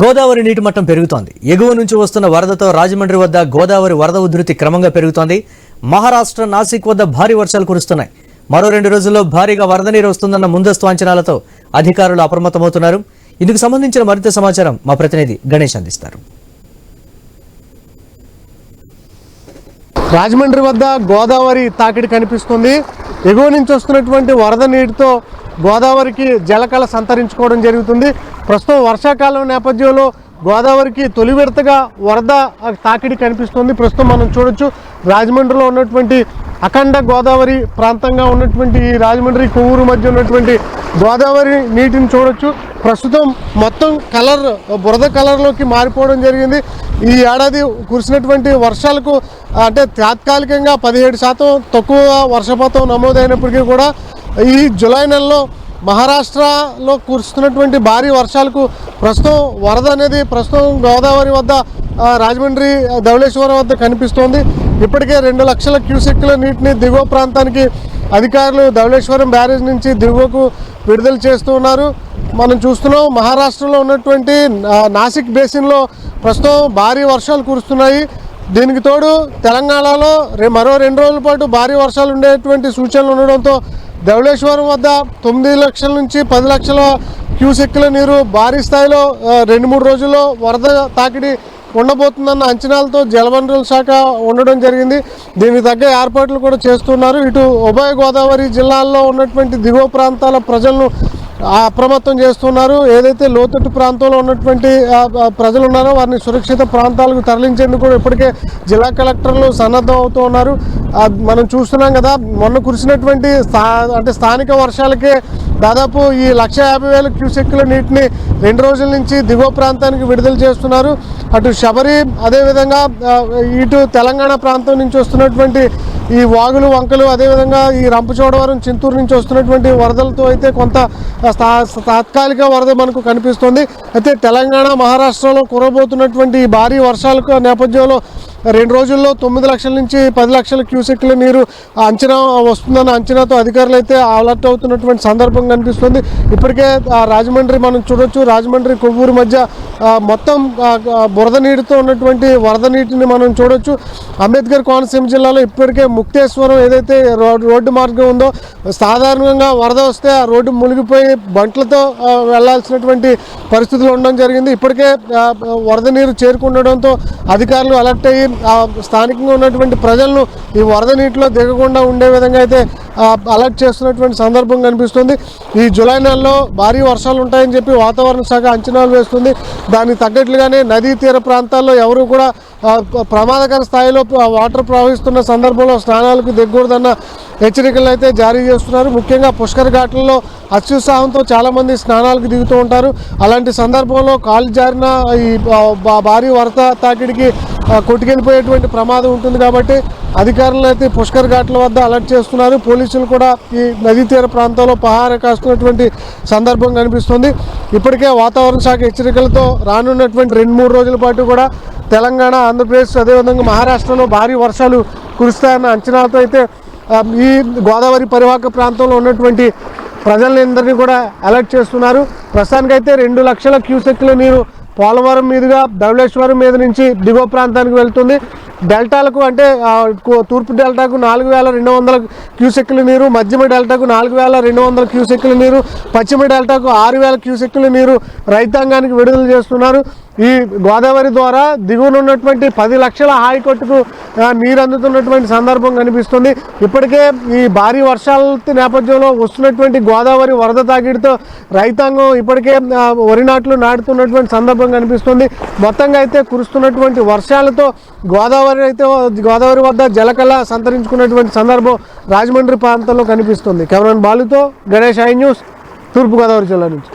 గోదావరి నీటి మట్టం పెరుగుతోంది. ఎగువ నుంచి వస్తున్న వరదతో రాజమండ్రి వద్ద గోదావరి వరద ఉధృతి క్రమంగా పెరుగుతోంది. మహారాష్ట్ర నాసిక్ వద్ద భారీ వర్షాలు కురుస్తున్నాయి. మరో 2 రోజుల్లో భారీగా వరద నీరు వస్తుందన్న ముందస్తు అంచనాలతో అధికారులు అప్రమత్తమవుతున్నారు. ఇందుకు సంబంధించిన మరింత సమాచారం మా ప్రతినిధి గణేష్ అందిస్తారు. రాజమండ్రి వద్ద గోదావరి తాకిడి కనిపిస్తుంది. ఎగువ నుంచి వస్తున్నటువంటి వరద నీటితో గోదావరికి జలకళ సంతరించుకోవడం జరుగుతుంది. ప్రస్తుతం వర్షాకాలం నేపథ్యంలో గోదావరికి తొలి విడతగా వరద తాకిడి కనిపిస్తుంది. ప్రస్తుతం మనం చూడొచ్చు రాజమండ్రిలో ఉన్నటువంటి అఖండ గోదావరి ప్రాంతంగా ఉన్నటువంటి ఈ రాజమండ్రి కొవ్వూరు మధ్య ఉన్నటువంటి గోదావరి నీటిని చూడొచ్చు. ప్రస్తుతం మొత్తం బురద కలర్లోకి మారిపోవడం జరిగింది. ఈ ఏడాది కురిసినటువంటి వర్షాలకు అంటే తాత్కాలికంగా 17% తక్కువ వర్షపాతం నమోదైనప్పటికీ కూడా ఈ జూలై నెలలో మహారాష్ట్రలో కురుస్తున్నటువంటి భారీ వర్షాలకు ప్రస్తుతం వరద అనేది గోదావరి వద్ద రాజమండ్రి ధవళేశ్వరం వద్ద కనిపిస్తోంది. ఇప్పటికే 2 లక్షల క్యూసెక్కుల నీటిని దిగువ ప్రాంతానికి అధికారులు ధవళేశ్వరం బ్యారేజ్ నుంచి దిగువకు విడుదల చేస్తూ ఉన్నారు. మనం చూస్తున్నాం మహారాష్ట్రలో ఉన్నటువంటి నాసిక్ బేసిన్లో ప్రస్తుతం భారీ వర్షాలు కురుస్తున్నాయి. దీనికి తోడు తెలంగాణలో మరో 2 రోజుల పాటు భారీ వర్షాలు ఉండేటువంటి సూచనలు ఉండడంతో ధవళేశ్వరం వద్ద 9 లక్షల నుంచి 10 లక్షల క్యూసెక్కుల నీరు భారీ స్థాయిలో 2-3 రోజుల్లో వరద తాకిడి ఉండబోతుందన్న అంచనాలతో జలవనరుల శాఖ ఉండడం జరిగింది. దీనికి తగ్గ ఏర్పాట్లు కూడా చేస్తున్నారు. ఇటు ఉభయ గోదావరి జిల్లాల్లో ఉన్నటువంటి దిగువ ప్రాంతాల ప్రజలను అప్రమత్తం చేస్తున్నారు. ఏదైతే లోతట్టు ప్రాంతంలో ఉన్నటువంటి ప్రజలు ఉన్నారో వారిని సురక్షిత ప్రాంతాలకు తరలించేందుకు కూడా ఇప్పటికే జిల్లా కలెక్టర్లు సన్నద్ధం అవుతూ ఉన్నారు. మనం చూస్తున్నాం కదా, మొన్న కురిసినటువంటి స్థానిక వర్షాలకే దాదాపు ఈ 150,000 క్యూసెక్కుల నీటిని 2 రోజుల నుంచి దిగువ ప్రాంతానికి విడుదల చేస్తున్నారు. అటు శబరి అదేవిధంగా ఇటు తెలంగాణ ప్రాంతం నుంచి వస్తున్నటువంటి ఈ వాగులు వంకలు అదేవిధంగా ఈ రంపచోడవరం చింతూరు నుంచి వస్తున్నటువంటి వరదలతో అయితే కొంత తాత్కాలిక వరద మనకు కనిపిస్తుంది. అయితే తెలంగాణ మహారాష్ట్రలో కురబోతున్నటువంటి ఈ భారీ వర్షాల నేపథ్యంలో 2 రోజుల్లో 9 లక్షల నుంచి 10 లక్షల క్యూసెక్కుల నీరు అంచనా వస్తుందన్న అంచనాతో అధికారులు అయితే అలర్ట్ అవుతున్నటువంటి సందర్భం కనిపిస్తుంది. ఇప్పటికే రాజమండ్రి మనం చూడొచ్చు, రాజమండ్రి కొవ్వూరు మధ్య మొత్తం బురద నీటితో ఉన్నటువంటి వరద నీటిని మనం చూడొచ్చు. అంబేద్కర్ కోనసీమ జిల్లాలో ఇప్పటికే ముక్తేశ్వరం ఏదైతే రోడ్డు మార్గం ఉందో సాధారణంగా వరద వస్తే ఆ రోడ్డు మునిగిపోయి బంట్లతో వెళ్లాల్సినటువంటి పరిస్థితులు ఉండడం జరిగింది. ఇప్పటికే వరద నీరు చేరుకుండడంతో అధికారులు అలర్ట్ అయ్యి స్థానికంగా ఉన్నటువంటి ప్రజలను ఈ వరద నీటిలో దిగకుండా ఉండే విధంగా అయితే అలర్ట్ చేస్తున్నటువంటి సందర్భం కనిపిస్తుంది. ఈ జూలై నెలలో భారీ వర్షాలు ఉంటాయని చెప్పి వాతావరణ శాఖ అంచనాలు వేస్తుంది. దానికి తగ్గట్లుగానే నదీ తీర ప్రాంతాల్లో ఎవరు కూడా ప్రమాదకర స్థాయిలో వాటర్ ప్రవహిస్తున్న సందర్భంలో స్నానాలకు దిగకూడదన్న హెచ్చరికలు అయితే జారీ చేస్తున్నారు. ముఖ్యంగా పుష్కర్ ఘాట్లలో అత్యుత్సాహంతో చాలామంది స్నానాలకు దిగుతూ ఉంటారు. అలాంటి సందర్భంలో కాలు జారిన ఈ భారీ వరద తాకిడికి కొట్టుకెళ్ళిపోయేటువంటి ప్రమాదం ఉంటుంది. కాబట్టి అధికారులు అయితే పుష్కర్ ఘాట్ల వద్ద అలర్ట్ చేస్తున్నారు. పోలీసులు కూడా ఈ నదీ తీర ప్రాంతంలో పహారా కాస్తున్నటువంటి సందర్భం కనిపిస్తుంది. ఇప్పటికే వాతావరణ శాఖ హెచ్చరికలతో రానున్నటువంటి 2-3 రోజుల పాటు కూడా తెలంగాణ, ఆంధ్రప్రదేశ్ అదేవిధంగా మహారాష్ట్రలో భారీ వర్షాలు కురుస్తాయన్న అంచనాలతో అయితే ఈ గోదావరి పరివాహక ప్రాంతంలో ఉన్నటువంటి ప్రజలందరినీ కూడా అలర్ట్ చేస్తున్నారు. ప్రస్తుతానికైతే 2 లక్షల క్యూసెక్కుల నీరు పోలవరం మీదుగా ధవళేశ్వరం మీద నుంచి దిగువ ప్రాంతానికి వెళ్తుంది. డెల్టాలకు అంటే తూర్పు డెల్టాకు 4,200 క్యూసెక్కుల నీరు, మధ్యమ డెల్టాకు 4,200 క్యూసెక్కుల నీరు, పశ్చిమ డెల్టాకు 6,000 క్యూసెక్కుల నీరు రైతాంగానికి విడుదల చేస్తున్నారు. ఈ గోదావరి ద్వారా దిగువన ఉన్నటువంటి 10 లక్షల హాయికొట్టుకు నీరు అందుతున్నటువంటి సందర్భం కనిపిస్తుంది. ఇప్పటికే ఈ భారీ వర్షాల నేపథ్యంలో వస్తున్నటువంటి గోదావరి వరద తాకిడితో రైతాంగం ఇప్పటికే వరి నాట్లు నాటుతున్నటువంటి సందర్భం కనిపిస్తుంది. మొత్తంగా అయితే కురుస్తున్నటువంటి వర్షాలతో గోదావరి వద్ద జలకళ సంతరించుకున్నటువంటి సందర్భం రాజమండ్రి ప్రాంతంలో కనిపిస్తుంది. కెమెరామెన్ బాలుతో గణేష్, ఐ న్యూస్, తూర్పుగోదావరి జిల్లా నుంచి.